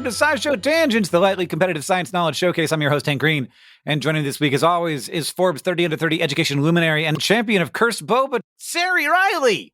to SciShow Tangents, the lightly competitive science knowledge showcase. I'm your host, Hank Green, and joining me this week, as always, is Forbes 30 under 30 education luminary and champion of cursed boba, Sari Riley.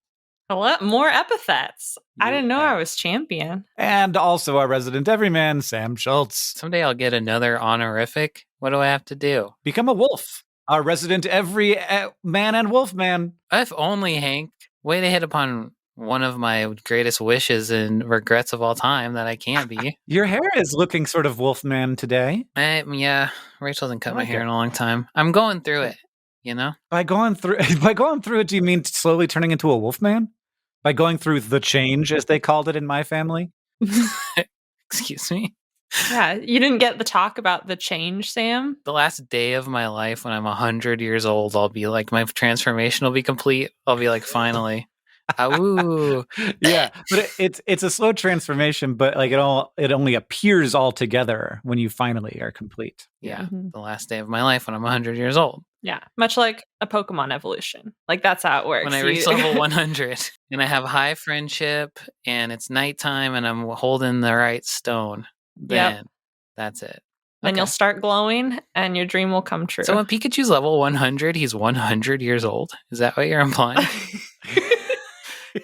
A lot more epithets. I didn't know I was champion. And also our resident everyman, Sam Schultz. Someday I'll get another honorific. What do I have to do? Become a wolf. Our resident every man and wolf man. If only, Hank. Way to hit upon one of my greatest wishes and regrets of all time that I can't be. Your hair is looking sort of wolfman today. Yeah, Rachel hasn't cut my hair in a long time. I'm going through it, you know? By going through it, do you mean slowly turning into a wolfman? By going through the change, as they called it in my family? Excuse me? Yeah, you didn't get the talk about the change, Sam? The last day of my life when I'm 100 years old, I'll be like, my transformation will be complete. I'll be like, finally. Ooh. Yeah, but it's a slow transformation, but like it only appears all together when you finally are complete. Yeah, the last day of my life when I'm 100 years old. Yeah, much like a Pokemon evolution. Like, that's how it works. When I reach level 100 and I have high friendship and it's nighttime and I'm holding the right stone, then that's it. Then you'll start glowing and your dream will come true. So when Pikachu's level 100, he's 100 years old? Is that what you're implying?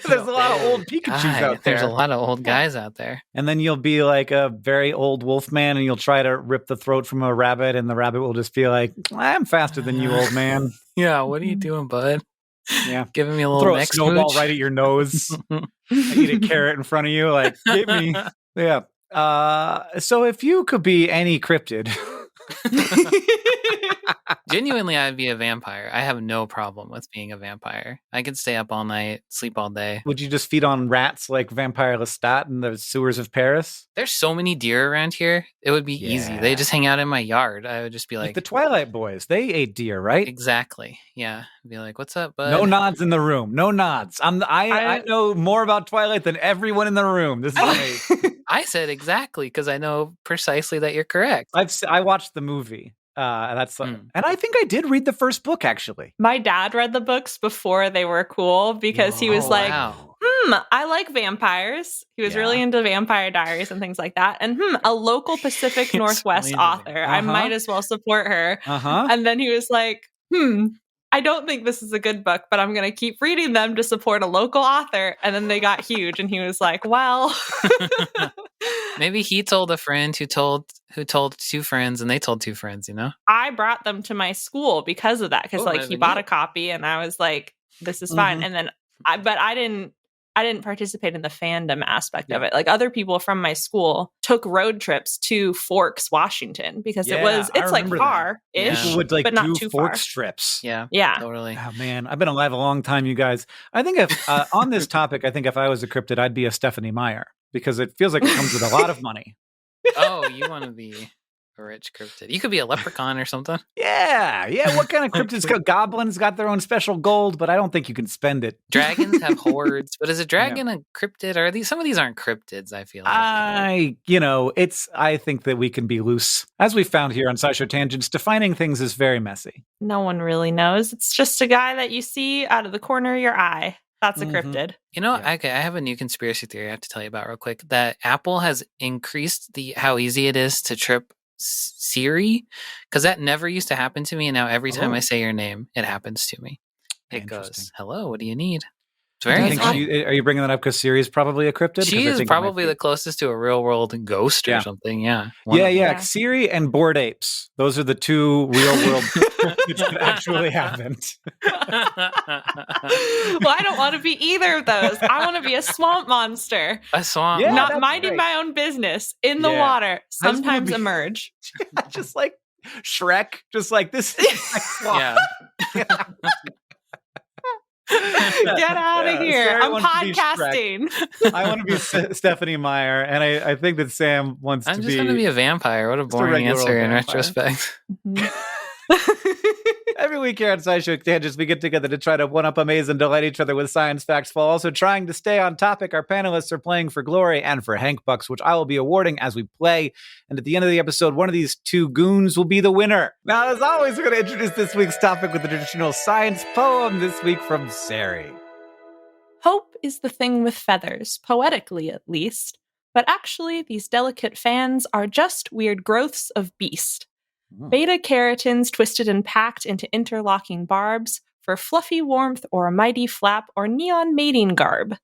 There's a lot of old Pikachus out there. There's a lot of old guys out there. And then you'll be like a very old wolf man and you'll try to rip the throat from a rabbit and the rabbit will just be like, I'm faster than you, old man. Yeah, what are you doing, bud? Yeah. Giving me a little throw a neck snowball smooch? right at your nose. I eat a carrot in front of you, like, get me. Yeah. So if you could be any cryptid... Genuinely, I'd be a vampire. I have no problem with being a vampire. I could stay up all night, sleep all day. Would you just feed on rats like Vampire Lestat in the sewers of Paris? There's so many deer around here. It would be easy. They just hang out in my yard. I would just be like... the Twilight Boys. They ate deer, right? Exactly. Yeah. I'd be like, what's up, bud? No nods in the room. No nods. I know more about Twilight than everyone in the room. This is amazing. I said exactly because I know precisely that you're correct. I watched the movie. And I think I did read the first book, actually. My dad read the books before they were cool because he was like, I like vampires. He was really into Vampire Diaries and things like that. And a local Pacific Northwest author. I might as well support her. And then he was like, I don't think this is a good book, but I'm going to keep reading them to support a local author. And then they got huge. And he was like, well... Maybe he told a friend who told two friends and they told two friends, you know? I brought them to my school because of that. Because he bought a copy and I was like, this is fine. And then I didn't participate in the fandom aspect of it. Like, other people from my school took road trips to Forks, Washington, because it's like far-ish, but not too far. Forks trips. Yeah, totally. Oh man, I've been alive a long time, you guys. I think if on this topic, if I was a cryptid, I'd be a Stephanie Meyer because it feels like it comes with a lot of money. Oh, you want to be a rich cryptid? You could be a leprechaun or something. Yeah. What kind of cryptids? Goblins got their own special gold, but I don't think you can spend it. Dragons have hordes, but is a dragon a cryptid? Or some of these aren't cryptids? I feel like. I think that we can be loose, as we found here on SciShow Tangents. Defining things is very messy. No one really knows. It's just a guy that you see out of the corner of your eye. That's a cryptid. You know, okay, I have a new conspiracy theory I have to tell you about real quick. That Apple has increased how easy it is to trip Siri, because that never used to happen to me, and now every time I say your name, it happens to me. It goes, "Hello, what do you need?" It's very nice. Are you bringing that up because Siri is probably a cryptid? She is probably the closest to a real world ghost or something. Yeah. Siri and bored apes. Those are the two real world cryptids that actually happened. Well, I don't want to be either of those. I want to be a swamp monster. A swamp, not minding my own business in the water. Sometimes emerge, just like Shrek. Just like this. Swamp. Yeah. Get out of here. I'm podcasting. I want to be Stephanie Meyer, and I think that Sam wants to be... I'm just going to be a vampire. What a boring answer in retrospect. Every week here on SciShow Tangents, we get together to try to one-up, amaze, and delight each other with science facts while also trying to stay on topic. Our panelists are playing for glory and for Hank Bucks, which I will be awarding as we play. And at the end of the episode, one of these two goons will be the winner. Now, as always, we're going to introduce this week's topic with the traditional science poem, this week from Sari. Hope is the thing with feathers, poetically at least, But actually, these delicate fans are just weird growths of beast. Beta-keratins twisted and packed into interlocking barbs for fluffy warmth or a mighty flap or neon mating garb.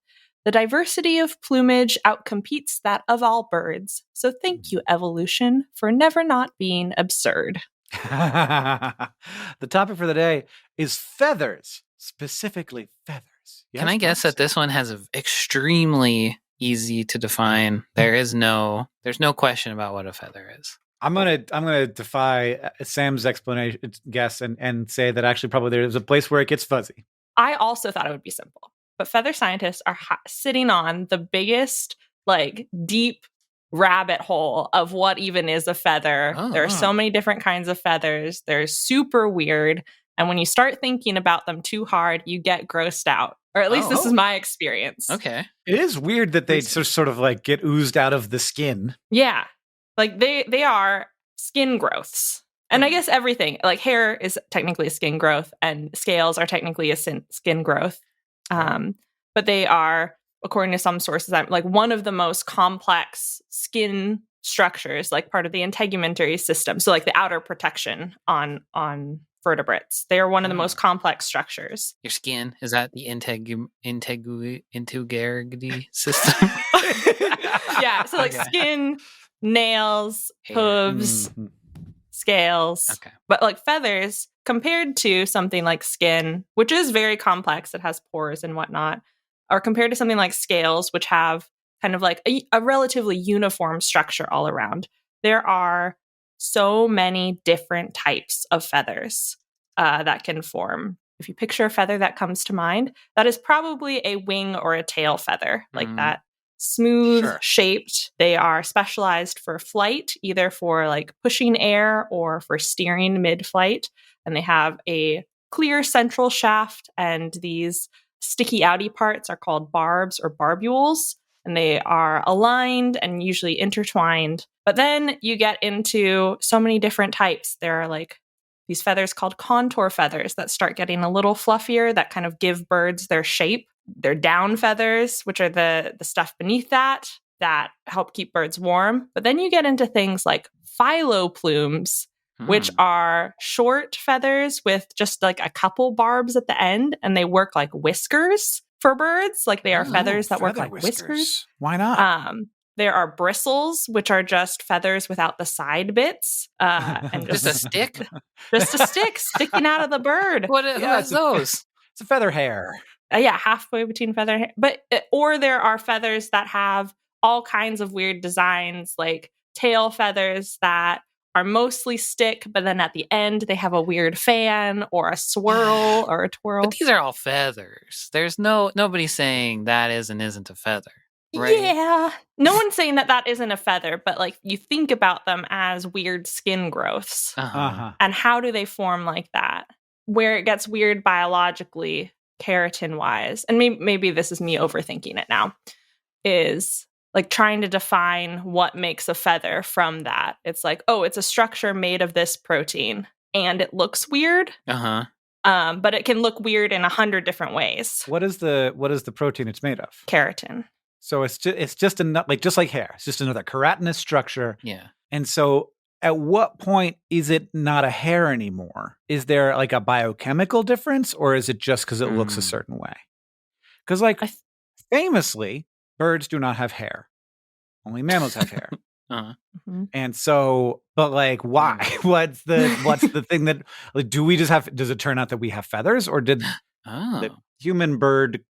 The diversity of plumage outcompetes that of all birds. So thank you, evolution, for never not being absurd. The topic for the day is feathers, specifically feathers. Can I guess that this one has an extremely easy to define? There's no question about what a feather is. I'm gonna defy Sam's explanation guess and say that actually probably there's a place where it gets fuzzy. I also thought it would be simple, but feather scientists are sitting on the biggest, deep rabbit hole of what even is a feather. There are so many different kinds of feathers. They're super weird, and when you start thinking about them too hard, you get grossed out. Or at least this is my experience. Okay, it is weird that they sort of get oozed out of the skin. Yeah. They are skin growths. And I guess everything, hair is technically a skin growth and scales are technically a skin growth. But they are, according to some sources, one of the most complex skin structures, part of the integumentary system. So the outer protection on vertebrates. They are one of the most complex structures. Your skin, is that the integumentary system? Yeah, so skin, nails, hooves, scales. Okay. But feathers, compared to something like skin, which is very complex, it has pores and whatnot, or compared to something like scales, which have kind of a relatively uniform structure all around, there are so many different types of feathers that can form. If you picture a feather that comes to mind, that is probably a wing or a tail feather, like that. Smooth shaped. They are specialized for flight, either for pushing air or for steering mid-flight. And they have a clear central shaft, and these sticky outy parts are called barbs or barbules, and they are aligned and usually intertwined. But then you get into so many different types. There are these feathers called contour feathers that start getting a little fluffier, that kind of give birds their shape. They're down feathers, which are the stuff beneath that help keep birds warm. But then you get into things like phyloplumes, which are short feathers with just a couple barbs at the end, and they work like whiskers for birds. They are feathers that work like whiskers. Why not? There are bristles, which are just feathers without the side bits. And just a stick? Just a stick sticking out of the bird. What are those? It's a feather hair. Halfway between feather hair. Or there are feathers that have all kinds of weird designs, like tail feathers that are mostly stick, but then at the end they have a weird fan or a swirl or a twirl. But these are all feathers. There's nobody saying that is and isn't a feather. Right? Yeah. No one's saying that isn't a feather, but you think about them as weird skin growths. And how do they form like that? Where it gets weird biologically, keratin-wise, and maybe this is me overthinking it now, is trying to define what makes a feather from that. It's it's a structure made of this protein, and it looks weird. But it can look weird in 100 different ways. What is the protein it's made of? Keratin. So it's just just like hair. It's just another keratinous structure. Yeah. And so at what point is it not a hair anymore? Is there a biochemical difference, or is it just because it looks a certain way? Because famously, birds do not have hair. Only mammals have hair. And so, but why? What's the thing that do we just have? Does it turn out that we have feathers, or did the human bird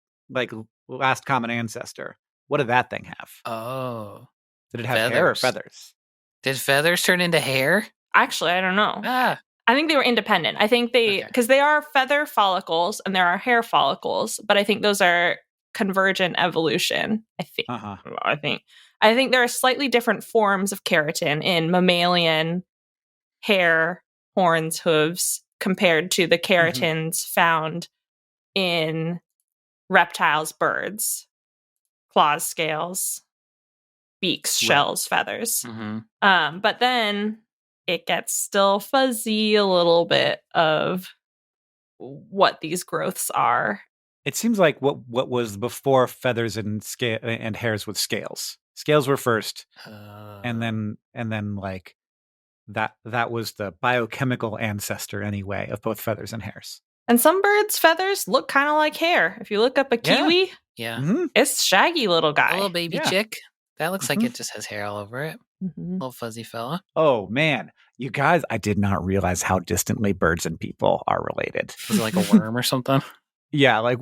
last common ancestor? What did that thing have? Oh, did it have hair or feathers? Did feathers turn into hair? Actually, I don't know. I think they were independent. I think because they are feather follicles and there are hair follicles, but I think those are convergent evolution. I think there are slightly different forms of keratin in mammalian hair, horns, hooves, compared to the keratins found in reptiles, birds, claws, scales, beaks, shells, feathers. But then it gets still fuzzy a little bit of what these growths are. It seems like what was before feathers and hairs with scales. Scales were first, and then like that was the biochemical ancestor anyway of both feathers and hairs. And some birds' feathers look kind of like hair. If you look up a kiwi, it's shaggy little guy. A little baby chick. That looks like it just has hair all over it. Little fuzzy fella. Oh, man. You guys, I did not realize how distantly birds and people are related. Is it like a worm or something? Yeah, like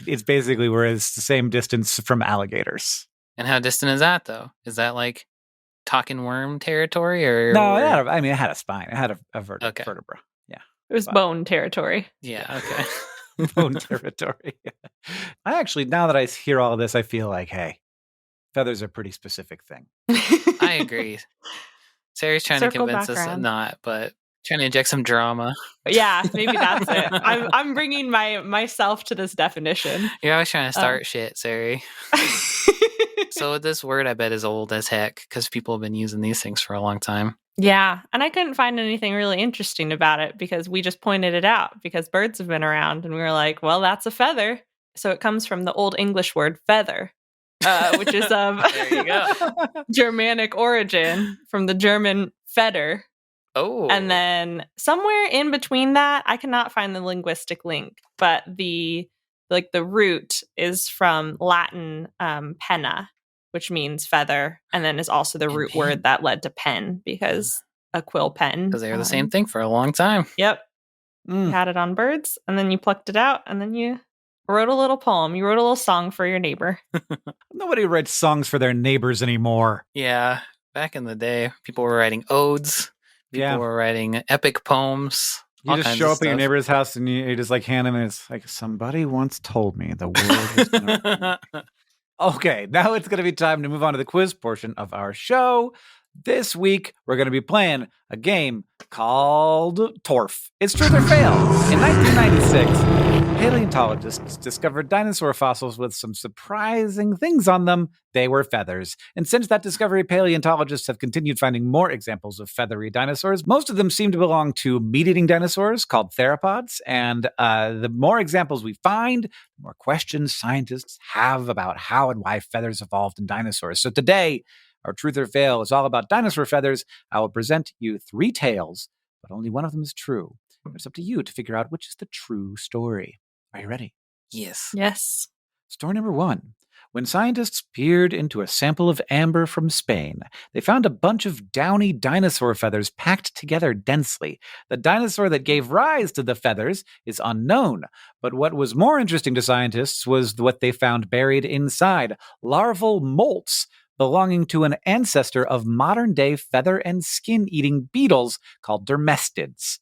it's basically the same distance from alligators. And how distant is that, though? Is that like talking worm territory? Or no, it had a spine. It had a vertebra. Yeah. It was bone territory. Yeah, okay. Bone territory. I actually, now that I hear all of this, I feel like, hey, feathers are a pretty specific thing. I agree. Sarah's trying to convince us not, but trying to inject some drama. Yeah, maybe that's it. I'm bringing myself to this definition. You're always trying to start shit, Sarah. So this word, I bet, is old as heck because people have been using these things for a long time. Yeah, and I couldn't find anything really interesting about it because we just pointed it out because birds have been around, and we were like, well, that's a feather. So it comes from the Old English word feather. Which is of Germanic origin from the German feder. Oh. And then somewhere in between that, I cannot find the linguistic link, but the root is from Latin penna, which means feather, and then is also the root word that led to pen because a quill pen. Because they were the same thing for a long time. Yep. You had it on birds, and then you plucked it out, and then you wrote a little poem. You wrote a little song for your neighbor. Nobody writes songs for their neighbors anymore. Yeah. Back in the day, people were writing odes. People were writing epic poems. You just show up at your neighbor's house and you just like hand them, and it's like, somebody once told me the world was going to... Okay, now it's going to be time to move on to the quiz portion of our show. This week, we're going to be playing a game called Torf. It's Truth or Fail. In 1996... paleontologists discovered dinosaur fossils with some surprising things on them. They were feathers. And since that discovery, paleontologists have continued finding more examples of feathery dinosaurs. Most of them seem to belong to meat-eating dinosaurs called theropods. And the more examples we find, the more questions scientists have about how and why feathers evolved in dinosaurs. So today, our Truth or Fail is all about dinosaur feathers. I will present you 3 tales, but only one of them is true. It's up to you to figure out which is the true story. Are you ready? Yes. Yes. Story number 1. When scientists peered into a sample of amber from Spain, they found a bunch of downy dinosaur feathers packed together densely. The dinosaur that gave rise to the feathers is unknown, but what was more interesting to scientists was what they found buried inside, larval molts belonging to an ancestor of modern-day feather and skin-eating beetles called dermestids.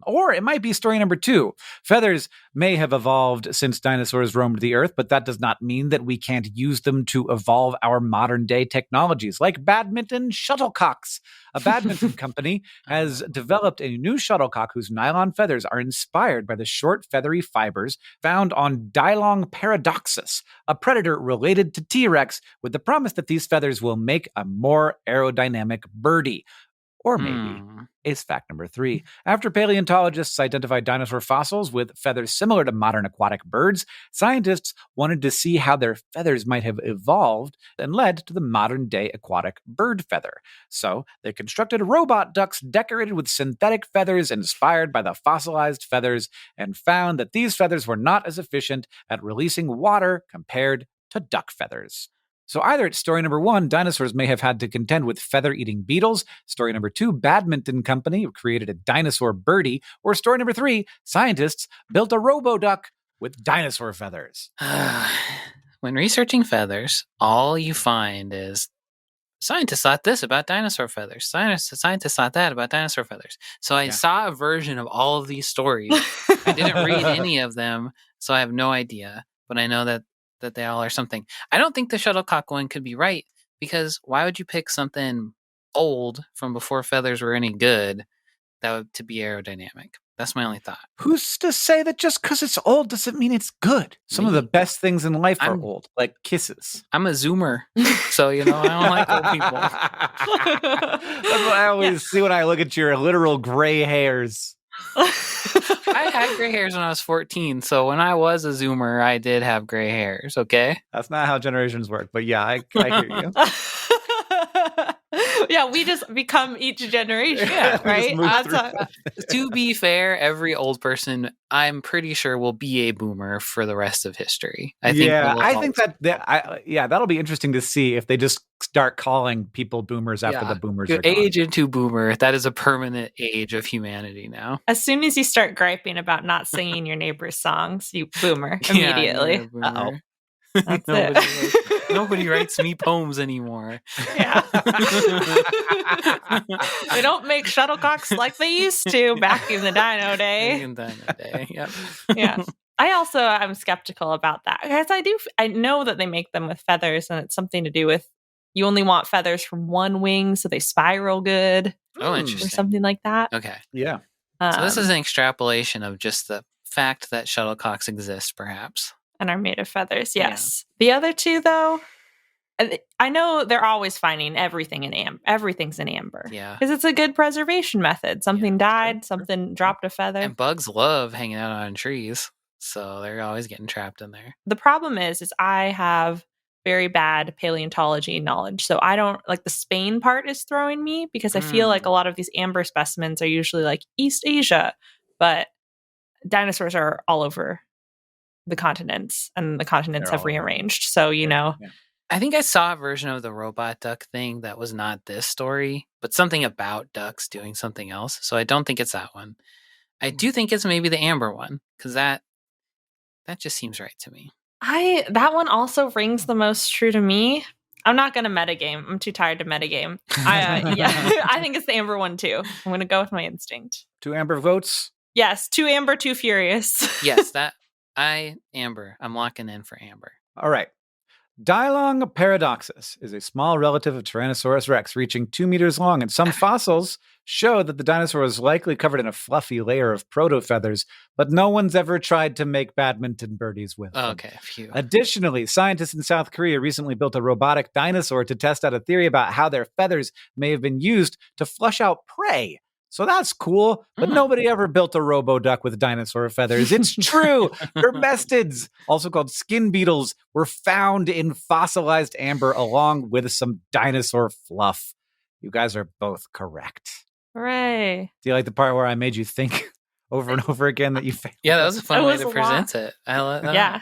Or it might be story number 2. Feathers may have evolved since dinosaurs roamed the earth, but that does not mean that we can't use them to evolve our modern-day technologies, like Badminton shuttlecocks. A Badminton company has developed a new shuttlecock whose nylon feathers are inspired by the short feathery fibers found on Dilong paradoxus, a predator related to T-Rex, with the promise that these feathers will make a more aerodynamic birdie. Or maybe is fact number 3. After paleontologists identified dinosaur fossils with feathers similar to modern aquatic birds, scientists wanted to see how their feathers might have evolved and led to the modern-day aquatic bird feather. So they constructed robot ducks decorated with synthetic feathers inspired by the fossilized feathers and found that these feathers were not as efficient at releasing water compared to duck feathers. So either it's story number 1, dinosaurs may have had to contend with feather-eating beetles. Story number 2, Badminton Company created a dinosaur birdie. Or story number 3, scientists built a Roboduck with dinosaur feathers. When researching feathers, all you find is scientists thought this about dinosaur feathers. Scientists thought that about dinosaur feathers. So I saw a version of all of these stories. I didn't read any of them, so I have no idea. But I know that they all are something. I don't think the shuttlecock one could be right, because why would you pick something old from before feathers were any good to be aerodynamic? That's my only thought. Who's to say that just because it's old doesn't mean it's good? Some of the best things in life are old, like kisses. I'm a zoomer, so I don't like old people. That's what I always see when I look at your literal gray hairs. I had gray hairs when I was 14, so when I was a Zoomer, I did have gray hairs, okay? That's not how generations work, but yeah, I hear you. Yeah, we just become each generation, right? To be fair, every old person, I'm pretty sure, will be a boomer for the rest of history. I think that'll be interesting to see if they just start calling people boomers after the boomers are gone. Age into boomer, that is a permanent age of humanity now. As soon as you start griping about not singing your neighbor's songs, you boomer immediately. Uh-oh. That's it. Nobody writes me poems anymore. Yeah. They don't make shuttlecocks like they used to back in the dino day. Yep. Yeah. I'm skeptical about that. Because I know that they make them with feathers, and it's something to do with you only want feathers from one wing so they spiral good. Oh, interesting. Or something like that. Okay. Yeah. So this is an extrapolation of just the fact that shuttlecocks exist, perhaps. And are made of feathers, yes. Yeah. The other two, though, I know they're always finding everything in amber. Everything's in amber. Yeah. Because it's a good preservation method. Something died, something dropped a feather. And bugs love hanging out on trees, so they're always getting trapped in there. The problem is I have very bad paleontology knowledge. So I don't, like, the Spain part is throwing me because I feel like a lot of these amber specimens are usually like East Asia, but dinosaurs are all over the continents, and the continents have rearranged. So, know. Yeah. I think I saw a version of the Roboduck thing that was not this story, but something about ducks doing something else. So I don't think it's that one. I do think it's maybe the amber one, because that just seems right to me. That one also rings the most true to me. I'm not going to metagame. I'm too tired to metagame. I think it's the amber one too. I'm going to go with my instinct. 2 amber votes? Yes, 2 amber, 2 furious. Yes, amber. I'm locking in for amber. All right. Dilong paradoxus is a small relative of Tyrannosaurus rex, reaching 2 meters long, and some fossils show that the dinosaur was likely covered in a fluffy layer of proto-feathers, but no one's ever tried to make badminton birdies with them. Okay, phew. Additionally, scientists in South Korea recently built a robotic dinosaur to test out a theory about how their feathers may have been used to flush out prey. So that's cool, but nobody ever built a Roboduck with dinosaur feathers. It's true. Dermestids, also called skin beetles, were found in fossilized amber along with some dinosaur fluff. You guys are both correct. Hooray. Do you like the part where I made you think over and over again that you failed? Yeah, that was a fun way to present it. I love that. Yeah.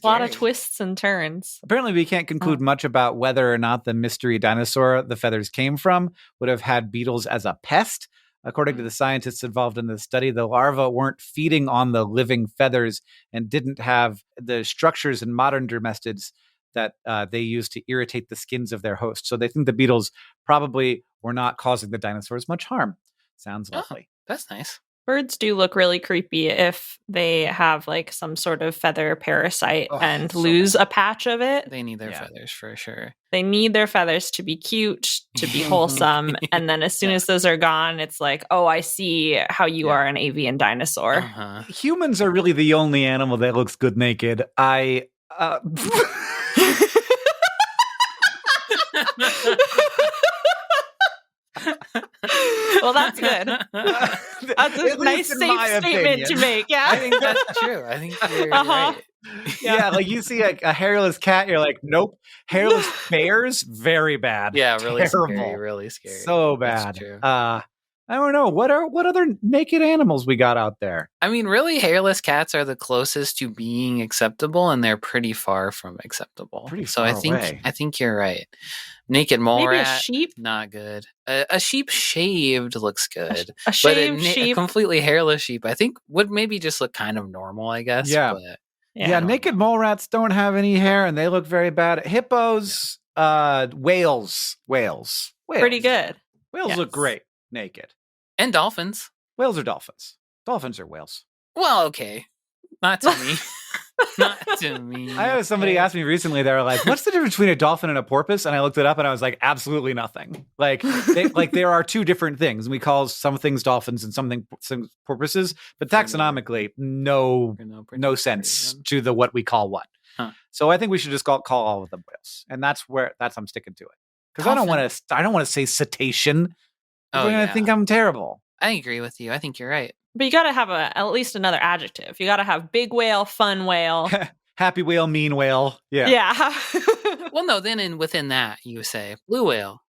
A lot of twists and turns. Apparently, we can't conclude much about whether or not the mystery dinosaur the feathers came from would have had beetles as a pest. According to the scientists involved in the study, the larvae weren't feeding on the living feathers and didn't have the structures in modern dermestids that they use to irritate the skins of their host. So they think the beetles probably were not causing the dinosaurs much harm. Sounds lovely. That's nice. Birds do look really creepy if they have like some sort of feather parasite and lose a patch of it. They need their feathers for sure. They need their feathers to be cute, to be wholesome. And then as soon as those are gone, it's like, oh, I see how you are an avian dinosaur. Uh-huh. Humans are really the only animal that looks good naked. Well, that's good. That's a nice, safe statement to make. Yeah, I think that's true. I think you're right. Yeah, like you see a hairless cat, you're like, nope. Hairless bears, very bad. Yeah, really terrible. Scary, really scary. So bad. I don't know. What other naked animals we got out there? I mean, really, hairless cats are the closest to being acceptable, and they're pretty far from acceptable. I think you're right. Naked mole rat, a sheep? Not good. A sheep shaved looks good. A shaved sheep, a completely hairless sheep, I think would maybe just look kind of normal, I guess. Yeah. But yeah, naked mole rats don't have any hair, and they look very bad. Hippos, whales. Pretty good. Whales look great naked. And dolphins. Whales are dolphins. Dolphins are whales. Well, okay. Not to me. Not to me. I had somebody asked me recently, they were like, what's the difference between a dolphin and a porpoise? And I looked it up and I was like, absolutely nothing. Like there are two different things. We call some things dolphins and some porpoises, but taxonomically, no sense to what we call what. Huh. So I think we should just call all of them whales. And that's I'm sticking to it. Because I don't want to say cetacean. They're going to think I'm terrible. I agree with you. I think you're right. But you got to have at least another adjective. You got to have big whale, fun whale. Happy whale, mean whale. Yeah. Yeah. Well, no, then within that, you say blue whale,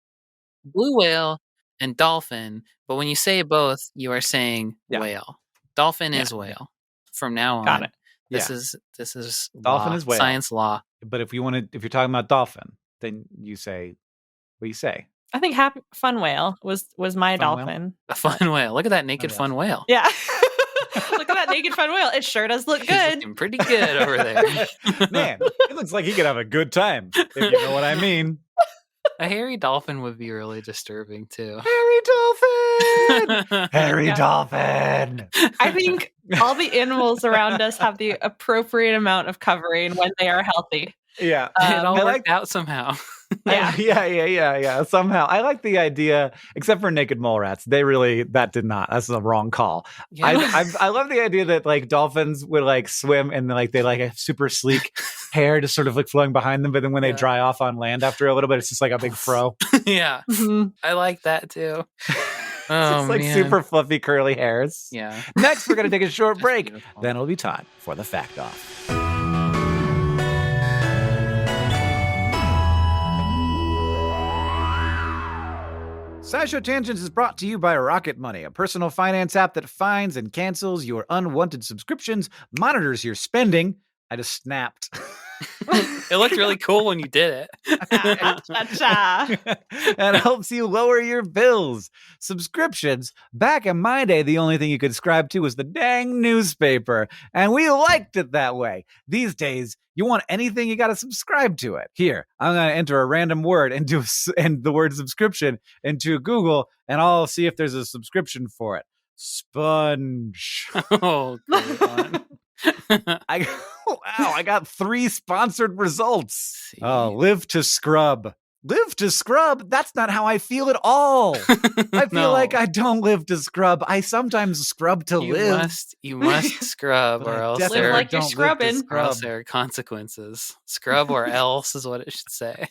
and dolphin. But when you say both, you are saying whale. Dolphin is whale. From now on. Got it. This is dolphin law, is whale. Science law. But if you're talking about dolphin, then you say, what do you say? I think happy fun whale was my dolphin. Whale? A fun whale. Look at that naked fun whale. Yeah. Look at that naked fun whale. It sure does look good. He's looking pretty good over there. Man, it looks like he could have a good time, if you know what I mean. A hairy dolphin would be really disturbing too. Hairy dolphin! Hairy dolphin! I think all the animals around us have the appropriate amount of covering when they are healthy. Yeah. It all worked out somehow. Yeah. Somehow. I like the idea, except for naked mole rats. That did not. That's the wrong call. Yeah. I love the idea that like dolphins would like swim and like they like a super sleek hair just sort of like flowing behind them. But then when they dry off on land after a little bit, it's just like a big fro. Yeah. Mm-hmm. I like that too. It's like super fluffy curly hairs. Yeah. Next, we're going to take a short break. Beautiful. Then it'll be time for the fact off. SciShow Tangents is brought to you by Rocket Money, a personal finance app that finds and cancels your unwanted subscriptions, monitors your spending. I just snapped. It looked really cool when you did it. And helps you lower your bills. Subscriptions. Back in my day, the only thing you could subscribe to was the dang newspaper. And we liked it that way. These days, you want anything, you got to subscribe to it. Here, I'm going to enter a random word and the word subscription into Google, and I'll see if there's a subscription for it. Sponge. Oh, God. I got 3 sponsored results. Oh, live to scrub. Live to scrub? That's not how I feel at all. I feel like I don't live to scrub. I sometimes scrub to live. You must scrub, or else live like you're scrubbing. Or else there are consequences. Scrub or else is what it should say.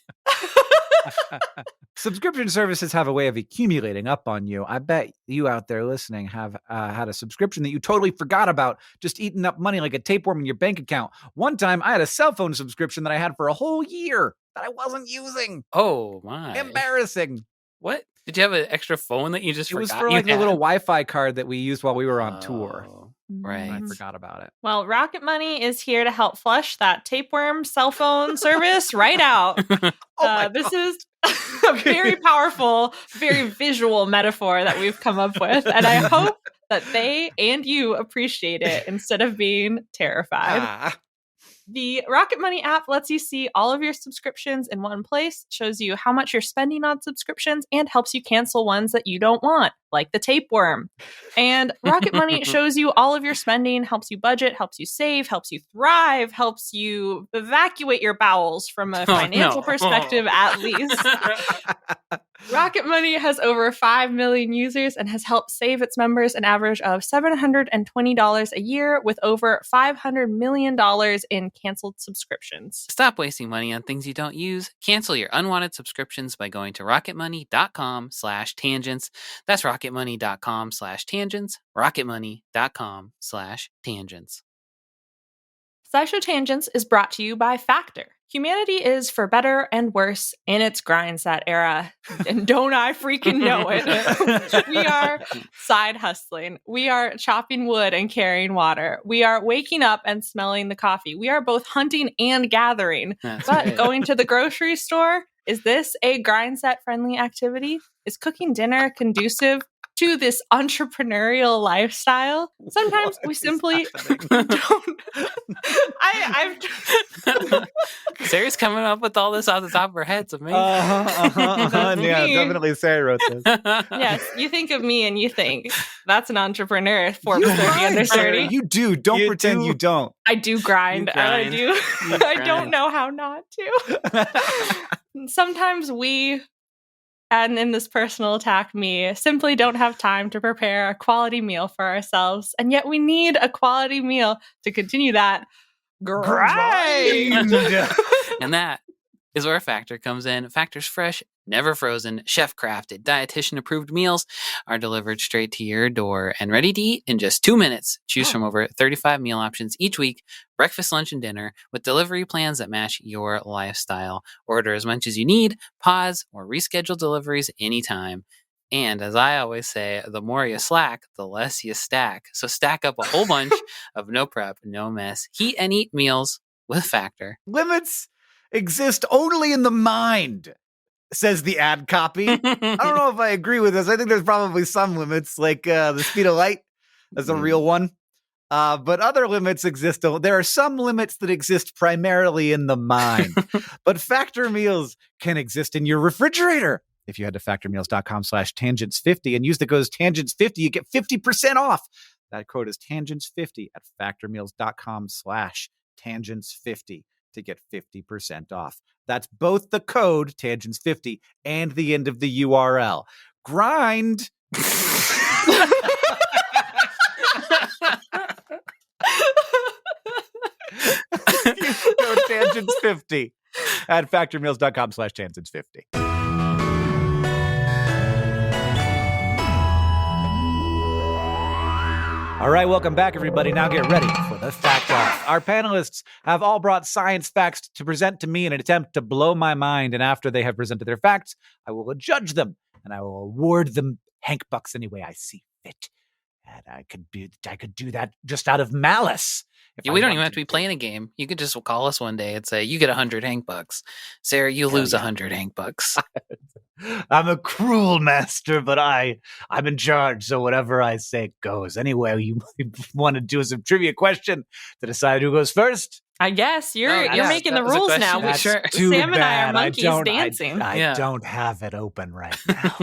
Subscription services have a way of accumulating up on you. I bet you out there listening have had a subscription that you totally forgot about, just eating up money like a tapeworm in your bank account. One time, I had a cell phone subscription that I had for a whole year that I wasn't using. Oh, my. Embarrassing. What? Did you have an extra phone that you just forgot? It was for like the little Wi-Fi card that we used while we were on tour. Right. I forgot about it. Well, Rocket Money is here to help flush that tapeworm cell phone service right out. This is a very powerful, very visual metaphor that we've come up with. And I hope that they and you appreciate it instead of being terrified. The Rocket Money app lets you see all of your subscriptions in one place, shows you how much you're spending on subscriptions, and helps you cancel ones that you don't want, like the tapeworm. And Rocket Money shows you all of your spending, helps you budget, helps you save, helps you thrive, helps you evacuate your bowels from a financial perspective, at least. Rocket Money has over 5 million users and has helped save its members an average of $720 a year, with over $500 million in canceled subscriptions. Stop wasting money on things you don't use. Cancel your unwanted subscriptions by going to rocketmoney.com/tangents. That's rocketmoney.com/tangents. rocketmoney.com/tangents. SciShow Tangents is brought to you by Factor. Humanity is for better and worse in its grindset era. And don't I freaking know it. We are side hustling. We are chopping wood and carrying water. We are waking up and smelling the coffee. We are both hunting and gathering. That's but right. Going to the grocery store, is this a grindset friendly activity? Is cooking dinner conducive to this entrepreneurial lifestyle? Sometimes we simply don't. Sarah's coming up with all this off the top of her head. It's amazing. Yeah, definitely Sarah wrote this. Yes, you think of me and you think that's an entrepreneur, Forbes 30 under 30. You do. Don't pretend you don't. I do grind. You grind. I do. I don't know how not to. Sometimes we, and in this personal attack, me, simply don't have time to prepare a quality meal for ourselves. And yet we need a quality meal to continue that grind. And that is where Factor comes in. Factor's fresh, never frozen, chef-crafted, dietitian-approved meals are delivered straight to your door and ready to eat in just 2 minutes. Choose from over 35 meal options each week, breakfast, lunch, and dinner, with delivery plans that match your lifestyle. Order as much as you need, pause, or reschedule deliveries anytime. And as I always say, the more you slack, the less you stack. So stack up a whole bunch of no prep, no mess, heat and eat meals with Factor. Limits exist only in the mind, says the ad copy. I don't know if I agree with this. I think there's probably some limits, like the speed of light is a real one. But other limits exist. There are some limits that exist primarily in the mind. But Factor meals can exist in your refrigerator. If you head to factormeals.com/tangents50 and use the code tangents50, you get 50% off. That code is tangents50 at factormeals.com/tangents50 to get 50% off. That's both the code tangents50 and the end of the URL. Grind. Code tangents50 at factormeals.com/tangents50. All right, welcome back, everybody. Now get ready for the fact off. Our panelists have all brought science facts to present to me in an attempt to blow my mind. And after they have presented their facts, I will judge them and I will award them Hank Bucks any way I see fit. And I could do that just out of malice. Yeah, we don't even have to be playing a game. You could just call us one day and say, you get 100 Hank Bucks. Sarah, you lose 100 Hank Bucks. I'm a cruel master, but I'm in charge, so whatever I say goes. Anyway, you want to do some trivia question to decide who goes first? I guess you're making the rules now. That's Sam and I are monkeys dancing. I don't have it open right now.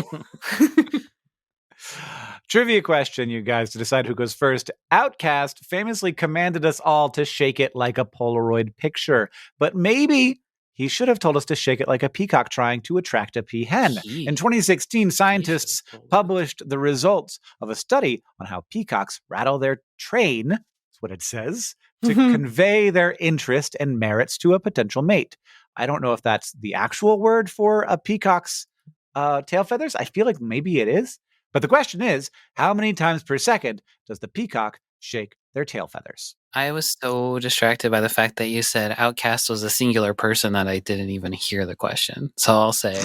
Trivia question, you guys, to decide who goes first. Outcast famously commanded us all to shake it like a Polaroid picture, but maybe he should have told us to shake it like a peacock trying to attract a peahen. In 2016, scientists published the results of a study on how peacocks rattle their train, that's what it says, to convey their interest and merits to a potential mate. I don't know if that's the actual word for a peacock's tail feathers. I feel like maybe it is. But the question is, how many times per second does the peacock shake their tail feathers? I was so distracted by the fact that you said Outcast was a singular person that I didn't even hear the question. So I'll say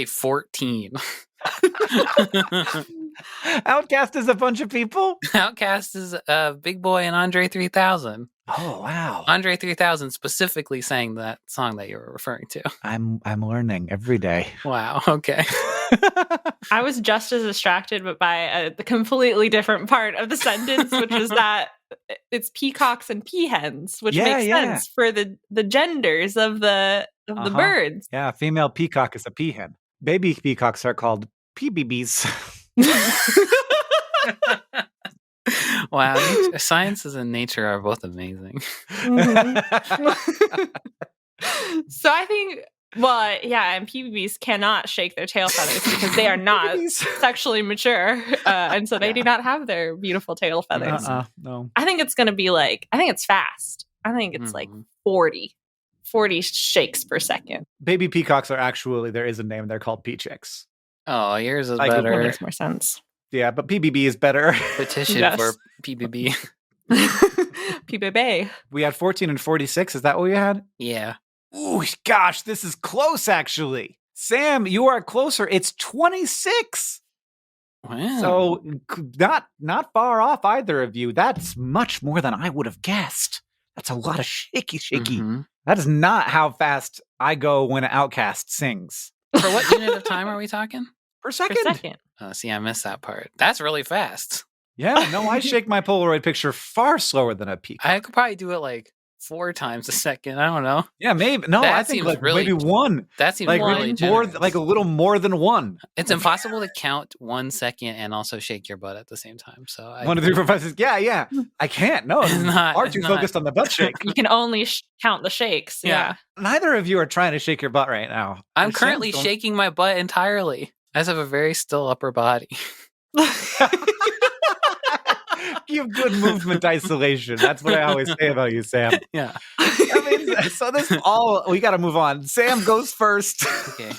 14. Outcast is a bunch of people? Outcast is Big Boy and Andre 3000. Oh, wow. Andre 3000 specifically sang that song that you were referring to. I'm learning every day. Wow. Okay. I was just as distracted, but by a completely different part of the sentence, which is that it's peacocks and peahens, which makes sense for the genders of the birds. Yeah, female peacock is a peahen. Baby peacocks are called pea-babies. Wow, sciences and nature are both amazing. So I think, and pea-babies cannot shake their tail feathers because they are not sexually mature, and so they do not have their beautiful tail feathers. No. I think it's going to be I think it's fast. I think it's like 40 shakes per second. Baby peacocks are actually, there is a name, they're called peachicks. Oh, yours is better. That makes more sense. Yeah, but PBB is better. Petition for PBB. pea-baby. We had 14 and 46. Is that what we had? Yeah. Ooh, gosh, this is close, actually. Sam, you are closer. It's 26. Wow. So not far off either of you. That's much more than I would have guessed. That's a lot of shaky. Mm-hmm. That is not how fast I go when an Outcast sings. For what unit of time are we talking? Per second. See, I missed that part. That's really fast. Yeah, no, I shake my Polaroid picture far slower than a peacock. I could probably do it 4 times a second. I don't know. Yeah, maybe. No, I think maybe one. That seems really more, a little more than one. It's impossible to count 1 second and also shake your butt at the same time. So 1, 2, 3, 4, 5, 6. Yeah. I can't. No, it's not. Far too focused on the butt shake. You can only count the shakes. Yeah. Neither of you are trying to shake your butt right now. I'm currently shaking my butt entirely. I just have a very still upper body. You have good movement isolation. That's what I always say about you, Sam. Yeah. That means so this all we got to move on. Sam goes first. Okay.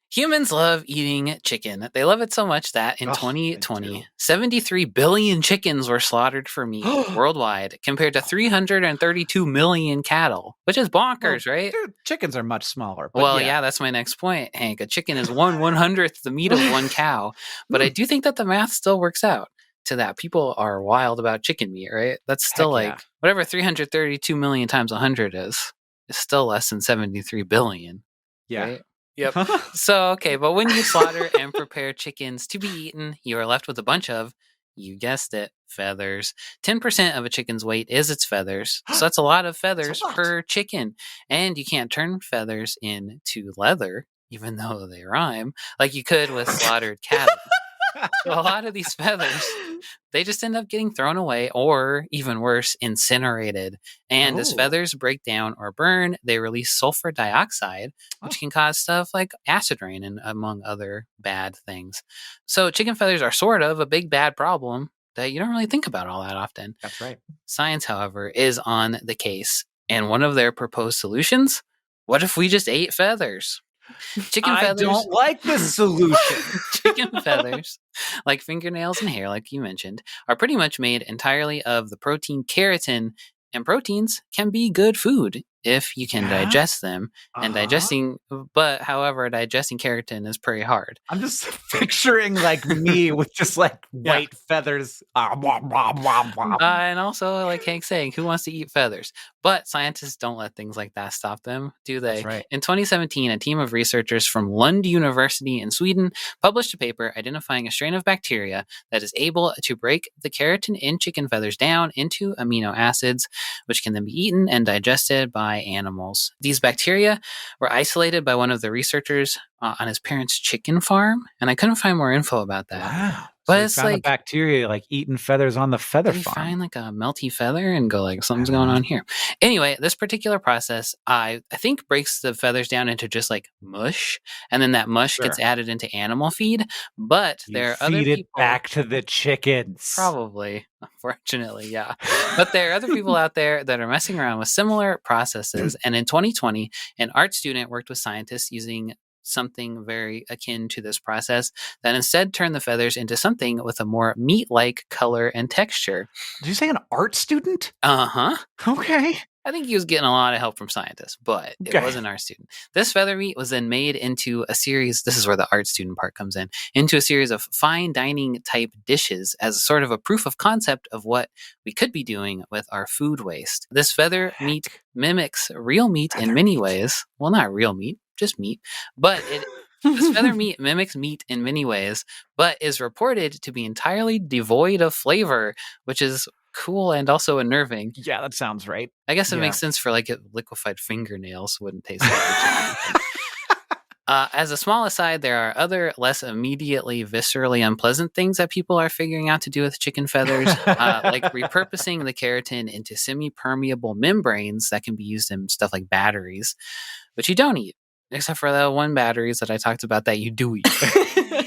Humans love eating chicken. They love it so much that in 2020, 73 billion chickens were slaughtered for meat worldwide, compared to 332 million cattle, which is bonkers, right? Dude, chickens are much smaller. Well, yeah, that's my next point, Hank. A chicken is 1/100th the meat of one cow. But I do think that the math still works out to that. People are wild about chicken meat, right? That's still whatever 332 million times 100 is still less than 73 billion. Yeah. Right? Yep. So, okay, but when you slaughter and prepare chickens to be eaten, you are left with a bunch of, you guessed it, feathers. 10% of a chicken's weight is its feathers. So that's a lot of feathers per chicken. And you can't turn feathers into leather, even though they rhyme, like you could with slaughtered cattle. So a lot of these feathers, they just end up getting thrown away or, even worse, incinerated. And as feathers break down or burn, they release sulfur dioxide, which can cause stuff like acid rain and among other bad things. So chicken feathers are sort of a big bad problem that you don't really think about all that often. That's right. Science, however, is on the case. And one of their proposed solutions, what if we just ate feathers? Chicken feathers. I don't like this solution. Chicken feathers, like fingernails and hair, like you mentioned, are pretty much made entirely of the protein keratin, and proteins can be good food if you can digest them. And however, digesting keratin is pretty hard. I'm just picturing like me with just like white feathers. And also, like Hank saying, who wants to eat feathers? But scientists don't let things like that stop them, do they? That's right. In 2017, a team of researchers from Lund University in Sweden published a paper identifying a strain of bacteria that is able to break the keratin in chicken feathers down into amino acids, which can then be eaten and digested by animals. These bacteria were isolated by one of the researchers on his parents' chicken farm, and I couldn't find more info about that. Wow. But so it's found like a bacteria like eating feathers on the feather farm. farm. Find like a melty feather and go like something's going on here. Anyway, this particular process, I think breaks the feathers down into just like mush, and then that mush gets added into animal feed. But there are other people. Feed it back to the chickens. Probably, unfortunately, yeah. But there are other people out there that are messing around with similar processes. And in 2020, an art student worked with scientists using something very akin to this process that instead turned the feathers into something with a more meat-like color and texture. Did you say an art student? Uh-huh. Okay. I think he was getting a lot of help from scientists, but it wasn't our student. This feather meat was then made into a series, this is where the art student part comes in, into a series of fine dining type dishes as a sort of a proof of concept of what we could be doing with our food waste. This feather meat mimics real meat in many ways. Well, not real meat, just meat. But this feather meat mimics meat in many ways, but is reported to be entirely devoid of flavor, which is cool and also unnerving. Yeah, that sounds right. I guess it makes sense for like liquefied fingernails wouldn't taste like chicken. As a small aside, there are other less immediately viscerally unpleasant things that people are figuring out to do with chicken feathers, like repurposing the keratin into semi-permeable membranes that can be used in stuff like batteries, which you don't eat, except for the one batteries that I talked about that you do eat.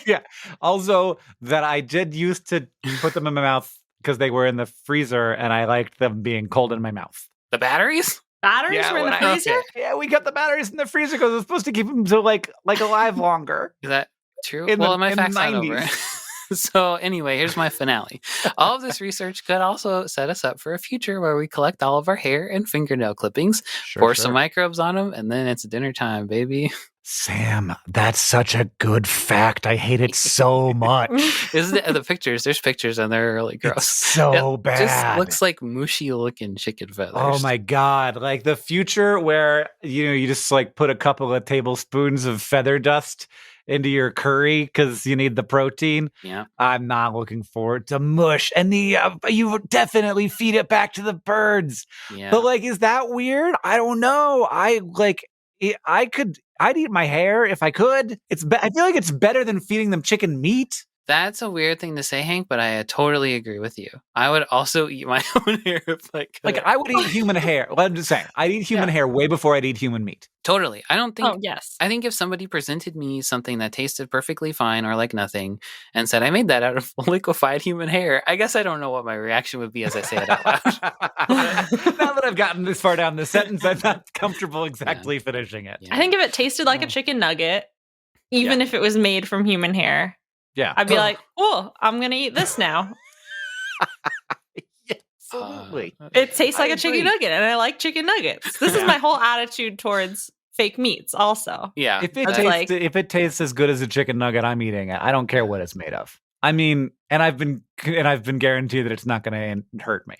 Yeah. Also, that I did used to put them in my mouth because they were in the freezer and I liked them being cold in my mouth. The batteries? Batteries were in the freezer? Yeah, we got the batteries in the freezer because it's supposed to keep them to like alive longer. Is that true? In my fact's not over. So anyway, here's my finale. All of this research could also set us up for a future where we collect all of our hair and fingernail clippings, pour some microbes on them, and then it's dinner time, baby. Sam, that's such a good fact. I hate it so much. Isn't it? The pictures, there's pictures and they're really gross. It's so bad. Just looks like mushy looking chicken feathers. Oh my God. Like the future where, you just like put a couple of tablespoons of feather dust into your curry because you need the protein. Yeah. I'm not looking forward to mush. And you definitely feed it back to the birds. Yeah. But like, is that weird? I don't know. I'd eat my hair if I could. I feel like it's better than feeding them chicken meat. That's a weird thing to say, Hank, but I totally agree with you. I would also eat my own hair if I could. Like, I would eat human hair. Well, I'm just saying, I'd eat human hair way before I'd eat human meat. Totally. I don't think. Oh, yes. I think if somebody presented me something that tasted perfectly fine or like nothing and said, I made that out of liquefied human hair, I guess I don't know what my reaction would be as I say it out loud. Now that I've gotten this far down the sentence, I'm not comfortable exactly finishing it. I think if it tasted like a chicken nugget, even if it was made from human hair, I'd be like, oh, I'm going to eat this now. Absolutely. It tastes like a chicken nugget, and I like chicken nuggets. This is my whole attitude towards fake meats also. Yeah. If it tastes as good as a chicken nugget, I'm eating it. I don't care what it's made of. I mean, and I've been guaranteed that it's not going to hurt me.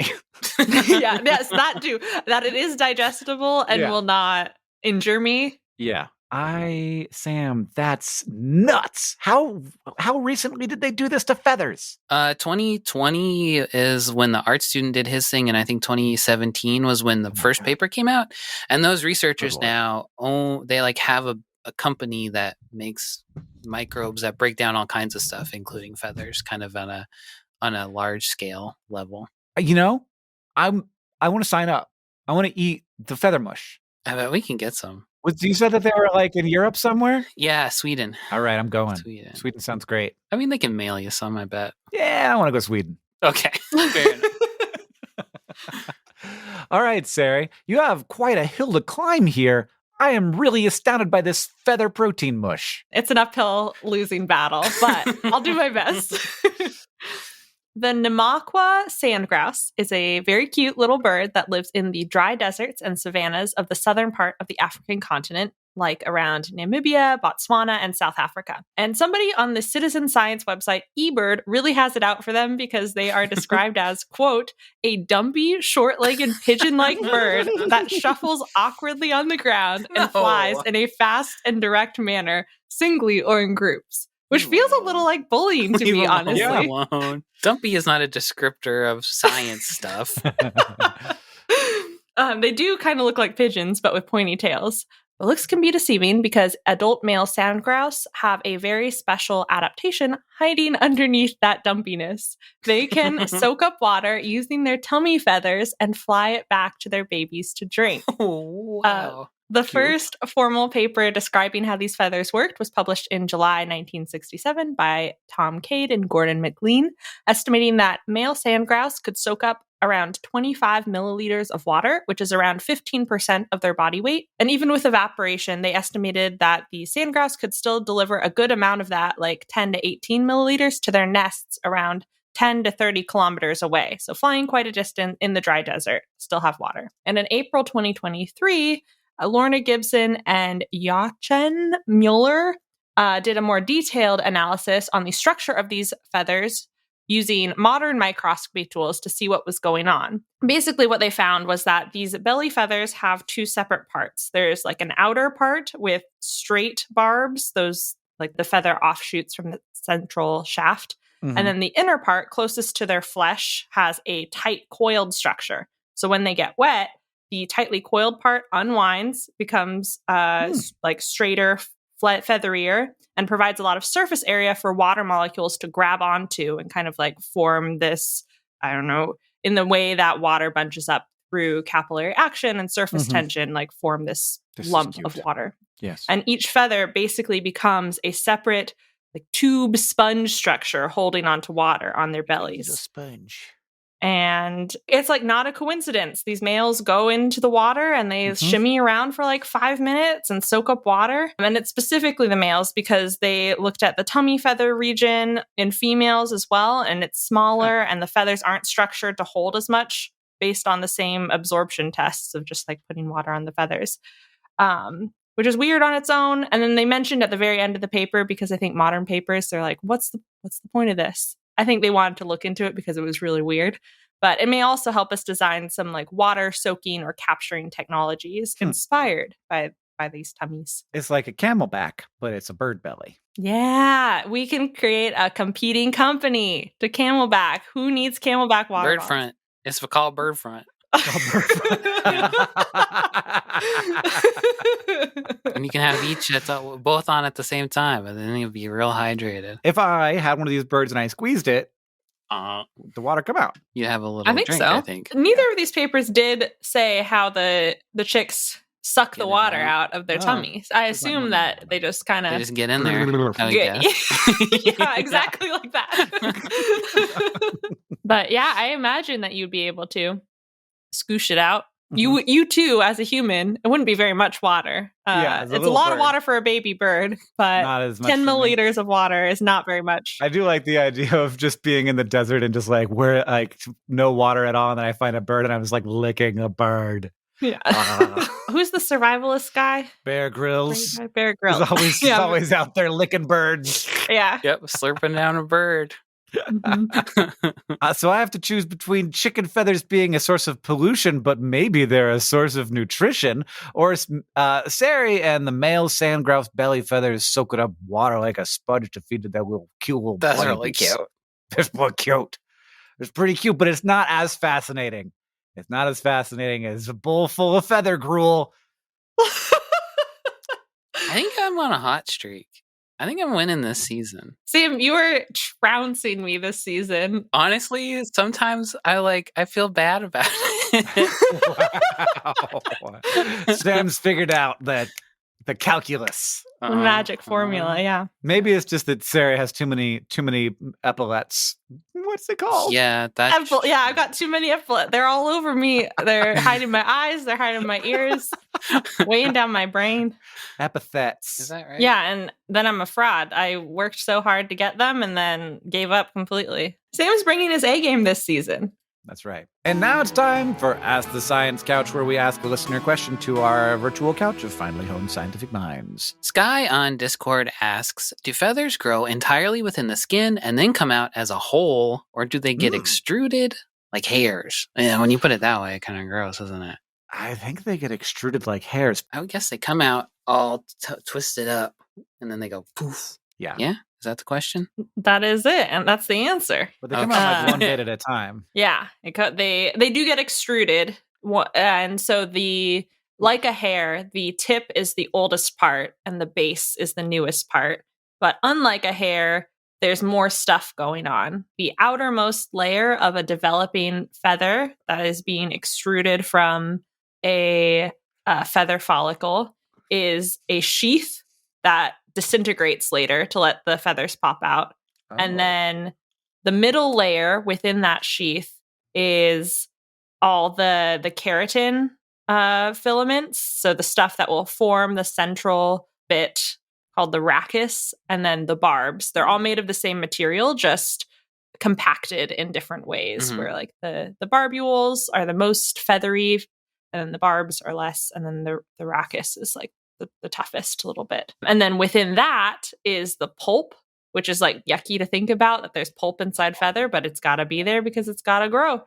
Yes, that too. That it is digestible and will not injure me. Yeah. Sam, that's nuts. How recently did they do this to feathers? 2020 is when the art student did his thing, and I think 2017 was when the first paper came out. And those researchers now they like have a company that makes microbes that break down all kinds of stuff, including feathers, kind of on a large scale level. You know, I want to sign up. I want to eat the feather mush. I bet we can get some. You said that they were like in Europe somewhere? Yeah, Sweden. All right, I'm going. Sweden sounds great. I mean, they can mail you some, I bet. Yeah, I want to go Sweden. Okay, fair enough. All right, Sari, you have quite a hill to climb here. I am really astounded by this feather protein mush. It's an uphill losing battle, but I'll do my best. The Namaka Sandgrass is a very cute little bird that lives in the dry deserts and savannas of the southern part of the African continent, like around Namibia, Botswana, and South Africa. And somebody on the citizen science website eBird really has it out for them because they are described as, quote, a dumpy, short-legged pigeon-like bird that shuffles awkwardly on the ground and flies in a fast and direct manner, singly or in groups. Which feels a little like bullying to me, honestly. Alone. Dumpy is not a descriptor of science stuff. They do kind of look like pigeons, but with pointy tails. The looks can be deceiving because adult male sandgrouse have a very special adaptation hiding underneath that dumpiness. They can soak up water using their tummy feathers and fly it back to their babies to drink. Oh, wow. The first formal paper describing how these feathers worked was published in July 1967 by Tom Cade and Gordon McLean, estimating that male sandgrouse could soak up around 25 milliliters of water, which is around 15% of their body weight. And even with evaporation, they estimated that the sandgrouse could still deliver a good amount of that, like 10 to 18 milliliters, to their nests around 10 to 30 kilometers away. So flying quite a distance in the dry desert, still have water. And in April 2023, Lorna Gibson and Jochen Mueller did a more detailed analysis on the structure of these feathers using modern microscopy tools to see what was going on. Basically, what they found was that these belly feathers have two separate parts. There's like an outer part with straight barbs, those like the feather offshoots from the central shaft. Mm-hmm. And then the inner part closest to their flesh has a tight coiled structure. So when they get wet, the tightly coiled part unwinds, becomes like straighter, featherier, and provides a lot of surface area for water molecules to grab onto and kind of like form this, I don't know, in the way that water bunches up through capillary action and surface tension, like form this lump of water. Yes. And each feather basically becomes a separate like tube sponge structure holding onto water on their bellies. It's a sponge. And it's like not a coincidence. These males go into the water and they shimmy around for like 5 minutes and soak up water. And it's specifically the males because they looked at the tummy feather region in females as well. And it's smaller and the feathers aren't structured to hold as much based on the same absorption tests of just like putting water on the feathers, which is weird on its own. And then they mentioned at the very end of the paper, because I think modern papers, they're like, what's the point of this? I think they wanted to look into it because it was really weird, but it may also help us design some like water soaking or capturing technologies inspired by these tummies. It's like a camelback, but it's a bird belly. Yeah, we can create a competing company to camelback. Who needs camelback water? Bird front. It's called bird front. And you can have each that's both on at the same time, and then you'll be real hydrated. If I had one of these birds and I squeezed it, the water come out. You have a little drink, I think. Neither of these papers did say how the chicks suck Get the it water out. out of their tummies. I assume that they just kind They of just get in there. I would guess. yeah, exactly like that. But yeah, I imagine that you'd be able to scoosh it out. You too, as a human, it wouldn't be very much water. It's a lot of water for a baby bird, but not as much 10 for me. milliliters of water is not very much. I do like the idea of just being in the desert and just like where like no water at all, and then I find a bird and I'm just like licking a bird. Yeah. Who's the survivalist guy? Bear Grylls. Bear Grylls. He's always out there licking birds. Yeah. Yep, slurping down a bird. So I have to choose between chicken feathers being a source of pollution, but maybe they're a source of nutrition, or Sari and the male sandgrouse belly feathers soak up water like a sponge to feed to their little cute little That's babies. really cute. It's more cute. It's pretty cute, but it's not as fascinating. It's not as fascinating as a bowl full of feather gruel. I think I'm on a hot streak. I think I'm winning this season. Sam, you were trouncing me this season. Honestly, sometimes I feel bad about it. Wow. Sam's figured out that the calculus. The magic formula, yeah. Maybe it's just that Sari has too many epaulets. What's it called? Yeah, I've got too many epaulets. They're all over me. They're hiding my eyes. They're hiding my ears. Weighing down my brain. Epithets. Is that right? Yeah, and then I'm a fraud. I worked so hard to get them and then gave up completely. Sam's bringing his A game this season. That's right. And now it's time for Ask the Science Couch, where we ask a listener question to our virtual couch of finely honed scientific minds. Sky on Discord asks, do feathers grow entirely within the skin and then come out as a whole, or do they get extruded like hairs? Yeah, when you put it that way, kind of gross, isn't it? I think they get extruded like hairs. I would guess they come out all twisted up, and then they go poof. Yeah. Yeah? Is that the question? That is it, and that's the answer. But they come out like one bit at a time. Yeah, they do get extruded, and so like a hair, the tip is the oldest part, and the base is the newest part. But unlike a hair, there's more stuff going on. The outermost layer of a developing feather that is being extruded from a feather follicle is a sheath that disintegrates later to let the feathers pop out. Oh. And then the middle layer within that sheath is all the keratin filaments. So the stuff that will form the central bit called the rachis, and then the barbs. They're all made of the same material, just compacted in different ways, where like the barbules are the most feathery, and then the barbs are less, and then the rachis is like the toughest a little bit. And then within that is the pulp, which is like yucky to think about that there's pulp inside feather, but it's got to be there because it's got to grow.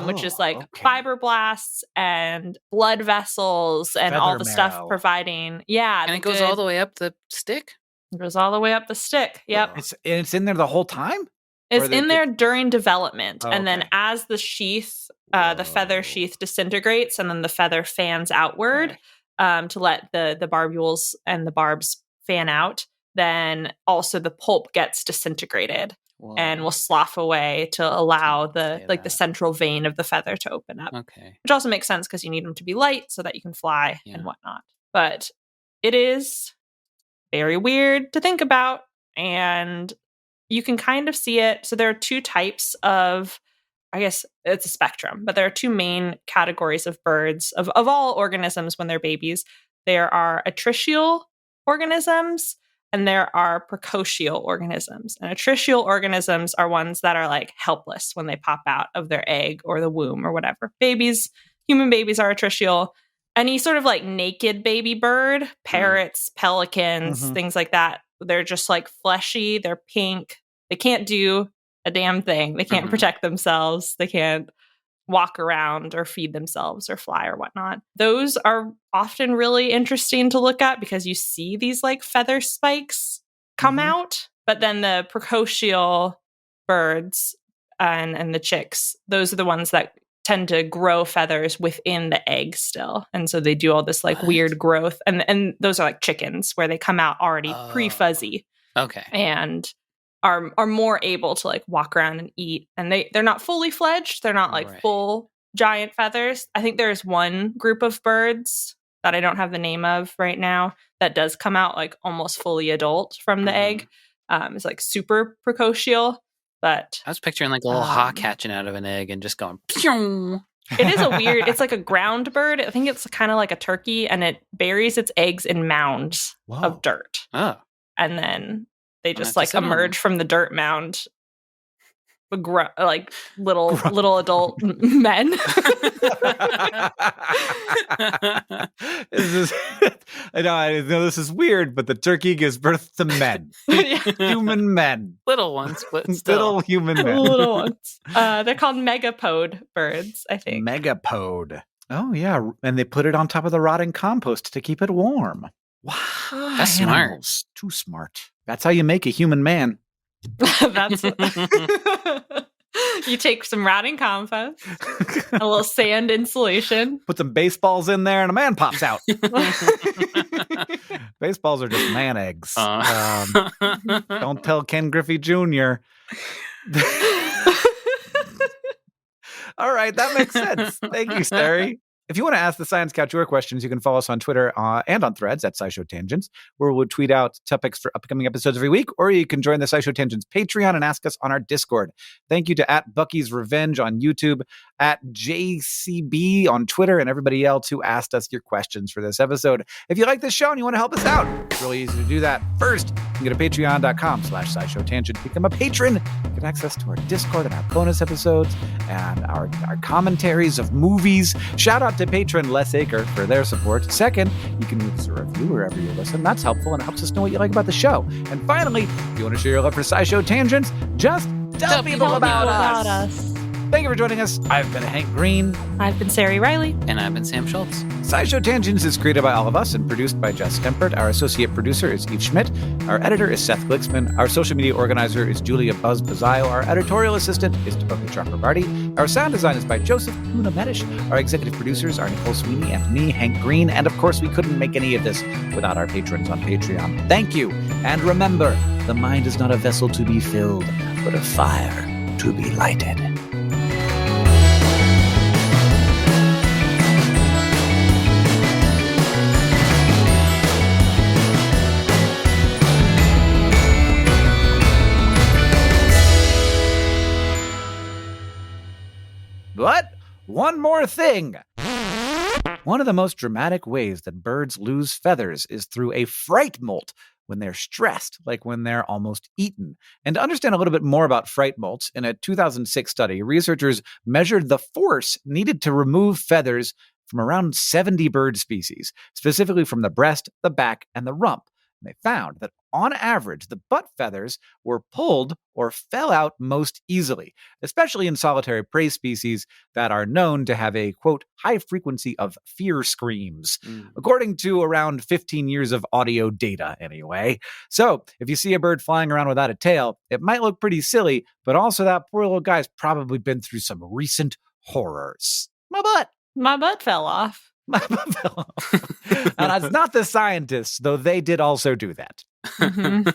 Which is like fibroblasts and blood vessels and feather all the stuff providing. Yeah. And it goes all the way up the stick? It goes all the way up the stick. Yep. It's in there the whole time? It's in there during development. And then as the sheath, the feather sheath disintegrates, and then the feather fans outward to let the barbules and the barbs fan out, then also the pulp gets disintegrated. Whoa. And will slough away to allow the central vein of the feather to open up. Okay. Which also makes sense because you need them to be light so that you can fly and whatnot. But it is very weird to think about, and you can kind of see it. So there are two types of, I guess it's a spectrum, but there are two main categories of birds, of all organisms when they're babies. There are altricial organisms, and there are precocial organisms. And altricial organisms are ones that are like helpless when they pop out of their egg or the womb or whatever. Human babies are altricial. Any sort of like naked baby bird, parrots, pelicans, things like that, they're just like fleshy, they're pink. They can't do a damn thing. They can't protect themselves. They can't walk around or feed themselves or fly or whatnot. Those are often really interesting to look at because you see these like feather spikes come out. But then the precocial birds and the chicks, those are the ones that tend to grow feathers within the egg still. And so they do all this like weird growth. And those are like chickens where they come out already pre-fuzzy. Okay. And are more able to like walk around and eat, and they're not fully fledged. They're not like full giant feathers. I think there's one group of birds that I don't have the name of right now that does come out like almost fully adult from the egg. It's like super precocial, but I was picturing like a little hawk hatching out of an egg and just going pew. It is a weird, it's like a ground bird. I think it's kind of like a turkey, and it buries its eggs in mounds of dirt. Oh. And then they just like emerge from the dirt mound, like little adult men. I know this is weird, but the turkey gives birth to men. Human men. Little ones, but still. Little human men. Little ones. They're called megapode birds, I think. Megapode. Oh, yeah. And they put it on top of the rotting compost to keep it warm. Wow. That's Animals. smart. Too smart. That's how you make a human man. That's you take some rotting compost, a little sand insulation, put some baseballs in there, and a man pops out. Baseballs are just man eggs. Don't tell Ken Griffey Jr. All right, that makes sense. Thank you, Starry. If you want to ask the Science Couch your questions, you can follow us on Twitter and on Threads at SciShow Tangents, where we'll tweet out topics for upcoming episodes every week, or you can join the SciShow Tangents Patreon and ask us on our Discord. Thank you to @Bucky's Revenge on YouTube, @JCB on Twitter, and everybody else who asked us your questions for this episode. If you like this show and you want to help us out, it's really easy to do that. First, you can go to patreon.com/SciShow Tangent. Become a patron. Get access to our Discord and our bonus episodes and our commentaries of movies. Shout out to patron Les Aker for their support. Second, you can leave us a review wherever you listen. That's helpful and it helps us know what you like about the show. And finally, if you want to share your love for SciShow Tangents, just tell people about us. Thank you for joining us. I've been Hank Green. I've been Sari Riley. And I've been Sam Schultz. SciShow Tangents is created by all of us and produced by Jess Stempert. Our associate producer is Eve Schmidt. Our editor is Seth Glicksman. Our social media organizer is Julia Buzz Bazzaio. Our editorial assistant is Taboki Chakrabarty. Our sound design is by Joseph Kuna Medish. Our executive producers are Nicole Sweeney and me, Hank Green. And of course, we couldn't make any of this without our patrons on Patreon. Thank you. And remember, the mind is not a vessel to be filled, but a fire to be lighted. But one more thing. One of the most dramatic ways that birds lose feathers is through a fright molt when they're stressed, like when they're almost eaten. And to understand a little bit more about fright molts, in a 2006 study, researchers measured the force needed to remove feathers from around 70 bird species, specifically from the breast, the back, and the rump. And they found that on average, the butt feathers were pulled or fell out most easily, especially in solitary prey species that are known to have a, quote, high frequency of fear screams, according to around 15 years of audio data anyway. So if you see a bird flying around without a tail, it might look pretty silly, but also that poor little guy's probably been through some recent horrors. My butt fell off. And it's not the scientists, though they did also do that. Mm-hmm.